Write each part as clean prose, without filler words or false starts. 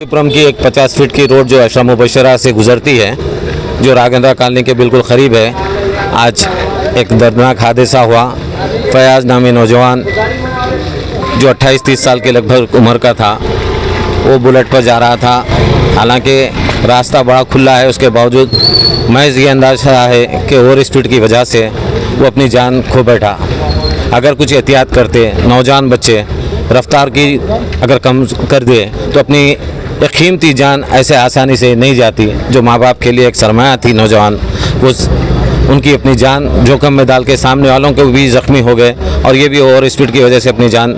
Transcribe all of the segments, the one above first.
पुरम की एक 50 फीट की रोड जो अशरा मुबशरा से गुजरती है, जो राघवेंद्रा कॉलोनी के बिल्कुल क़रीब है, आज एक दर्दनाक हादसा हुआ। फयाज नामी नौजवान जो 28-30 साल के लगभग उम्र का था, वो बुलेट पर जा रहा था। हालांकि रास्ता बड़ा खुला है, उसके बावजूद महज ये अंदाज़ा है कि ओवर स्पीड की वजह से वो अपनी जान खो बैठा। अगर कुछ एहतियात करते, नौजवान बच्चे रफ्तार की अगर कम कर दे तो अपनी एक कीमती जान ऐसे आसानी से नहीं जाती। जो माँ बाप के लिए एक सरमाया थी नौजवान, वो उनकी अपनी जान जोखिम में डाल के सामने वालों को भी ज़ख्मी हो गए और ये भी ओवर स्पीड की वजह से अपनी जान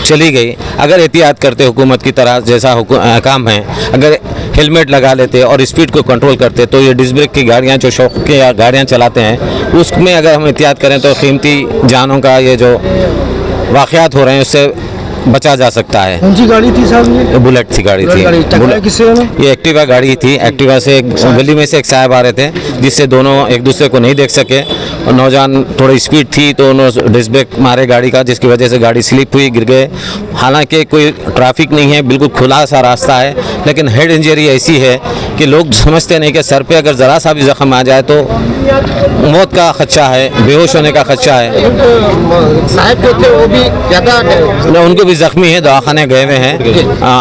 चली गई। अगर एहतियात करते हुकूमत की तरह जैसा काम है, अगर हेलमेट लगा लेते और स्पीड को कंट्रोल करते तो ये डिस्क ब्रेक की गाड़ियाँ जो शौक की गाड़ियाँ चलाते हैं, उसमें अगर हम एहतियात करें तो कीमती जानों का ये जो वाक़यात हो रहे हैं उससे बचा जा सकता है। कौन सी गाड़ी थी साहब? ये बुलेट सी गाड़ी थी। किससे? ये एक्टिवा गाड़ी थी। एक्टिवा से एक गली में से एक साहब आ रहे थे, जिससे दोनों एक दूसरे को नहीं देख सके और नौजवान थोड़ी स्पीड थी तो उन्होंने डिस्क ब्रेक मारे गाड़ी का, जिसकी वजह से गाड़ी स्लिप हुई, गिर गए। हालांकि कोई ट्रैफिक नहीं है, बिल्कुल खुला सा रास्ता है, लेकिन हेड इंजरी ऐसी है कि लोग समझते नहीं कि सर पे अगर ज़रा सा भी ज़ख्म आ जाए तो मौत का खदशा है, बेहोश होने का खदशा है। साहब जो थे वो भी ज़्यादा, उनको भी ज़ख्मी है, दवाखाने गए हुए हैं।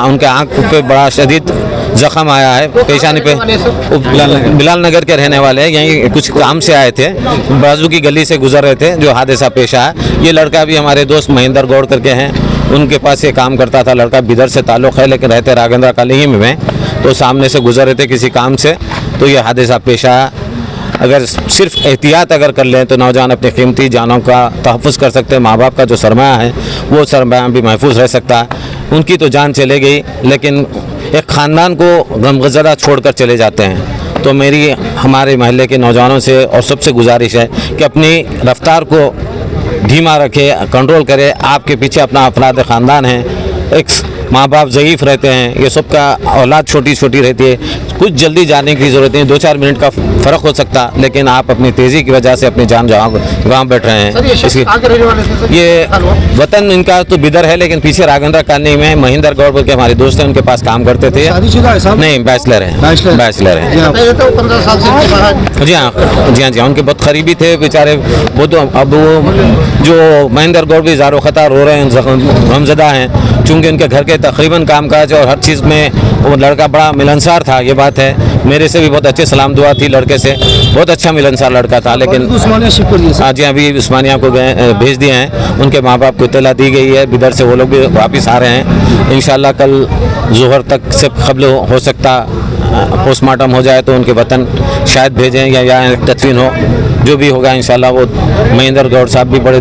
उनके आँख पे बड़ा शदीद ज़ख्म आया है, पेशानी पे। बिलाल नगर के रहने वाले हैं, यहीं कुछ काम से आए थे, बाजू की गली से गुजर रहे थे, जो हादसा पेश आया। ये लड़का भी हमारे दोस्त महेंद्र गौड़ करके हैं, उनके पास ये काम करता था लड़का। बिदर से ताल्लुक़ है लेकिन रहते राघवेंद्रा कॉलोनी में, तो सामने से गुजर रहे थे किसी काम से, तो ये हादसा पेश आया। अगर सिर्फ एहतियात अगर कर लें तो नौजवान अपनी कीमती जानों का तहफ़्फ़ुज़ कर सकते हैं। माँ बाप का जो सरमाया है वो सरमाया भी महफूज रह सकता है। उनकी तो जान चले गई, लेकिन एक ख़ानदान को गमगज़दा छोड़ कर चले जाते हैं। तो मेरी हमारे महल्ले के नौजवानों से और सबसे गुजारिश है कि अपनी रफ्तार को धीमा रखें, कंट्रोल करें। आपके पीछे अपना अफराद ख़ानदान है, एक माँ बाप ज़ईफ़ रहते हैं, ये सब का औलाद छोटी छोटी रहती है, कुछ जल्दी जाने की ज़रूरत नहीं, 2-4 मिनट का फ़र्क हो सकता, लेकिन आप अपनी तेज़ी की वजह से अपनी जान गंवा बैठ रहे हैं। ये वतन इनका तो बिदर है, लेकिन पीछे राघवेंद्रा कॉलोनी में महेंद्र गौड़ बोल के हमारे दोस्त हैं, उनके पास काम करते थे। नहीं, बैचलर हैं। जी हाँ, उनके बहुत करीबी थे बेचारे। वो तो अब वो जो महेंद्र गौड़ भी ज़ारो ख़ता रो रहे हैं, गमज़दा हैं, चूँकि उनके घर के तकरीबन कामकाज और हर चीज़ में वो लड़का बड़ा मिलनसार था। ये बात है, मेरे से भी बहुत अच्छे सलाम दुआ थी लड़के से, बहुत अच्छा मिलनसार लड़का था। लेकिन हाँ जी, अभी उस्मानिया को भेज दिए हैं, उनके माँ बाप को इत्तला दी गई है, बिदर से वो लोग भी वापस आ रहे हैं। इंशाल्लाह कल ज़ोहर तक से क़ब्ल हो सकता पोस्टमार्टम हो जाए तो उनके वतन शायद भेजें या यहाँ तदफीन हो, जो भी होगा इंशाल्लाह। वो महेंद्र गौड़ साहब भी बड़े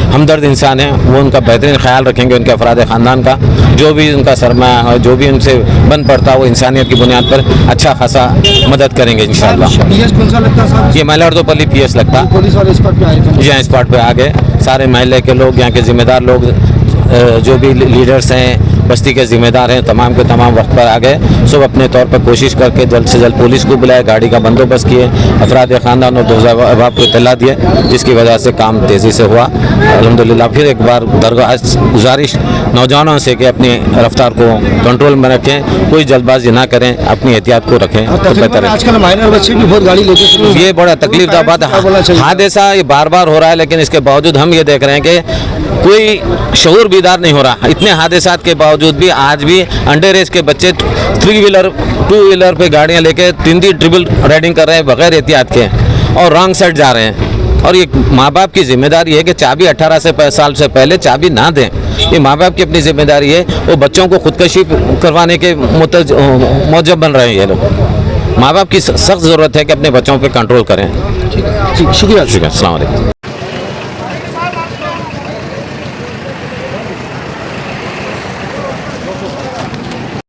हमदर्द इंसान हैं, वो उनका बेहतरीन ख्याल रखेंगे, उनके अफराद ख़ानदान का। जो भी उनका सरमाया है, जो भी उनसे बन पड़ता है, वो इंसानियत की बुनियाद पर अच्छा खासा मदद करेंगे इंशाल्लाह। ये मलारदोपल्ली PS लगता। पुलिस वाले स्पॉट पे आए थे? जी हाँ, स्पॉट पे आ गए। सारे महल्ले के लोग, यहाँ के ज़िम्मेदार लोग, जो भी लीडर्स हैं, बस्ती के ज़िम्मेदार हैं, तमाम के तमाम वक्त पर आ गए। सब अपने तौर पर कोशिश करके जल्द से जल्द पुलिस को बुलाए, गाड़ी का बंदोबस्त किए, अफराद ख़ानदान और दोस्त को इत्तला दिए, जिसकी वजह से काम तेज़ी से हुआ अल्हम्दुलिल्लाह। फिर एक बार गुजारिश नौजवानों से कि अपनी रफ्तार को कंट्रोल में रखें, कोई जल्दबाजी ना करें, अपनी एहतियात को रखें तो बेहतर है। आजकल माइनर बच्चे भी बहुत गाड़ी लेते, ये बड़ा तकलीफ का बात है। हादसा ये बार बार हो रहा है, लेकिन इसके बावजूद हम ये देख रहे हैं कि कोई शऊर बीदार नहीं हो रहा। इतने हादसात के बावजूद भी आज भी अंडर एज के बच्चे 3 व्हीलर 2 व्हीलर पे गाड़ियां लेके 3 ट्रिपल राइडिंग कर रहे हैं बगैर एहतियात के, और रॉन्ग साइड जा रहे हैं। और ये माँ बाप की जिम्मेदारी है कि चाबी 18 साल से पहले चाबी ना दें। ये माँ बाप की अपनी जिम्मेदारी है। वो बच्चों को खुदकशी करवाने के मौजब बन रहे हैं ये लोग। माँ बाप की सख्त ज़रूरत है कि अपने बच्चों पर कंट्रोल करें। शुक्रिया। अस्सलाम वालेकुम।